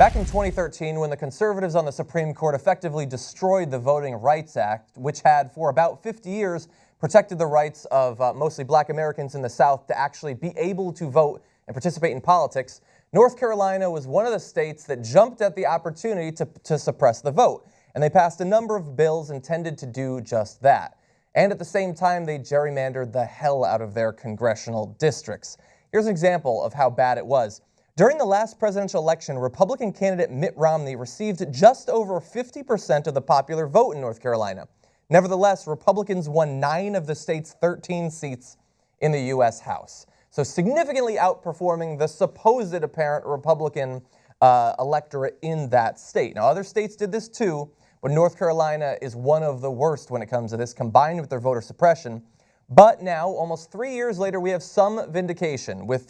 Back in 2013, when the conservatives on the Supreme Court effectively destroyed the Voting Rights Act, which had for about 50 years protected the rights of mostly black Americans in the South to actually be able to vote and participate in politics, North Carolina was one of the states that jumped at the opportunity to suppress the vote. And they passed a number of bills intended to do just that. And at the same time, they gerrymandered the hell out of their congressional districts. Here's an example of how bad it was. During the last presidential election, Republican candidate Mitt Romney received just over 50% of the popular vote in North Carolina. Nevertheless, Republicans won 9 of the state's 13 seats in the U.S. House, so significantly outperforming the supposed apparent Republican electorate in that state. Now, other states did this too, but North Carolina is one of the worst when it comes to this, combined with their voter suppression. But now, almost 3 years later, we have some vindication with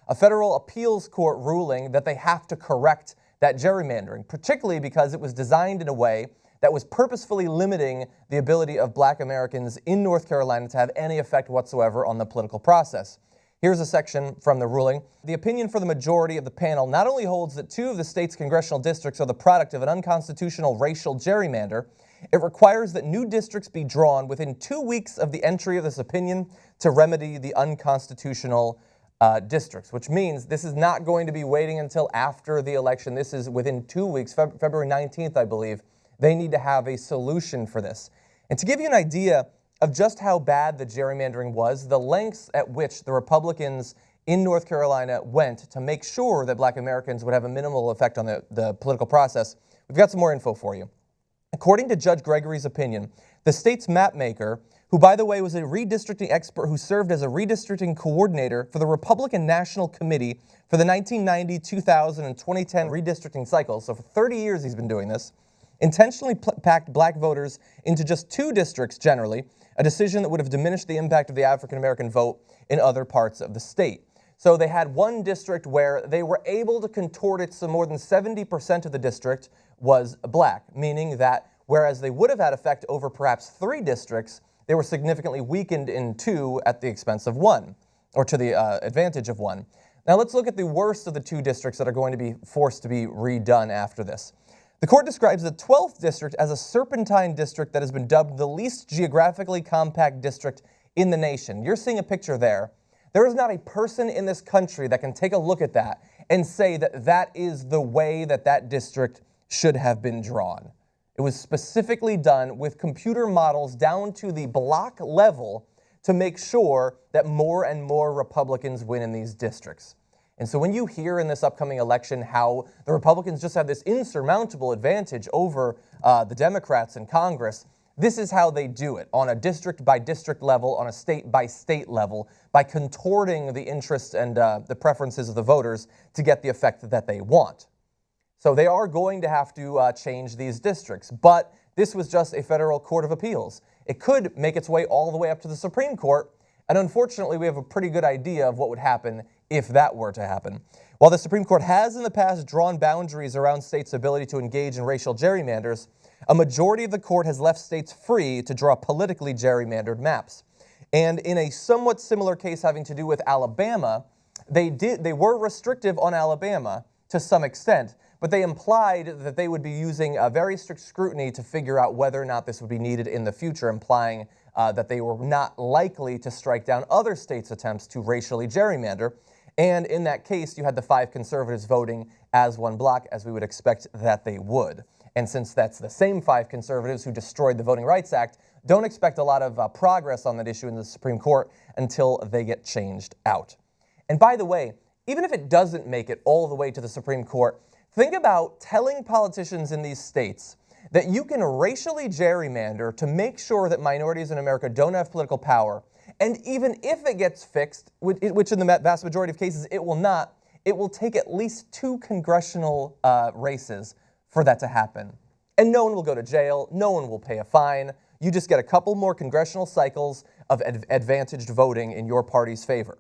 a federal appeals court ruling that they have to correct that gerrymandering, particularly because it was designed in a way that was purposefully limiting the ability of black Americans in North Carolina to have any effect whatsoever on the political process. Here's a section from the ruling. The opinion for the majority of the panel not only holds that 2 of the state's congressional districts are the product of an unconstitutional racial gerrymander, it requires that new districts be drawn within 2 weeks of the entry of this opinion to remedy the unconstitutional districts, which means this is not going to be waiting until after the election. This is within 2 weeks, February 19th, I believe. They need to have a solution for this. And to give you an idea of just how bad the gerrymandering was, the lengths at which the Republicans in North Carolina went to make sure that black Americans would have a minimal effect on the political process, we've got some more info for you. According to Judge Gregory's opinion, the state's mapmaker, who, by the way, was a redistricting expert who served as a redistricting coordinator for the Republican National Committee for the 1990, 2000, and 2010 redistricting cycles, so for 30 years he's been doing this, intentionally packed black voters into just 2 districts generally, a decision that would have diminished the impact of the African-American vote in other parts of the state. So they had one district where they were able to contort it so more than 70% of the district was black, meaning that whereas they would have had effect over perhaps 3 districts, they were significantly weakened in 2 at the expense of 1, or to the advantage of 1. Now let's look at the worst of the 2 districts that are going to be forced to be redone after this. The court describes the 12th district as a serpentine district that has been dubbed the least geographically compact district in the nation. You're seeing a picture there. There is not a person in this country that can take a look at that and say that that is the way that that district should have been drawn. It was specifically done with computer models down to the block level to make sure that more and more Republicans win in these districts. And so when you hear in this upcoming election how the Republicans just have this insurmountable advantage over the Democrats in Congress, this is how they do it, on a district-by-district level, on a state-by-state level, by contorting the interests and the preferences of the voters to get the effect that they want. So they are going to have to change these districts, but this was just a federal court of appeals. It could make its way all the way up to the Supreme Court, and unfortunately we have a pretty good idea of what would happen if that were to happen. While the Supreme Court has in the past drawn boundaries around states' ability to engage in racial gerrymanders, a majority of the court has left states free to draw politically gerrymandered maps. And in a somewhat similar case having to do with Alabama, they were restrictive on Alabama to some extent, but they implied that they would be using a very strict scrutiny to figure out whether or not this would be needed in the future, implying that they were not likely to strike down other states' attempts to racially gerrymander. And in that case, you had the 5 conservatives voting as one block, as we would expect that they would. And since that's the same 5 conservatives who destroyed the Voting Rights Act, don't expect a lot of progress on that issue in the Supreme Court until they get changed out. And by the way, even if it doesn't make it all the way to the Supreme Court, think about telling politicians in these states that you can racially gerrymander to make sure that minorities in America don't have political power. And even if it gets fixed, which in the vast majority of cases it will not, it will take at least 2 congressional races for that to happen. And no one will go to jail, no one will pay a fine. You just get a couple more congressional cycles of advantaged voting in your party's favor.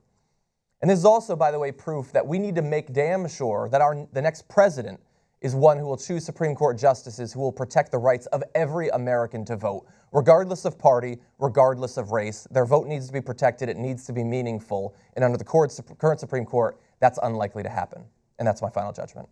And this is also, by the way, proof that we need to make damn sure that the next president is one who will choose Supreme Court justices who will protect the rights of every American to vote, regardless of party, regardless of race. Their vote needs to be protected. It needs to be meaningful. And under the current Supreme Court, that's unlikely to happen. And that's my final judgment.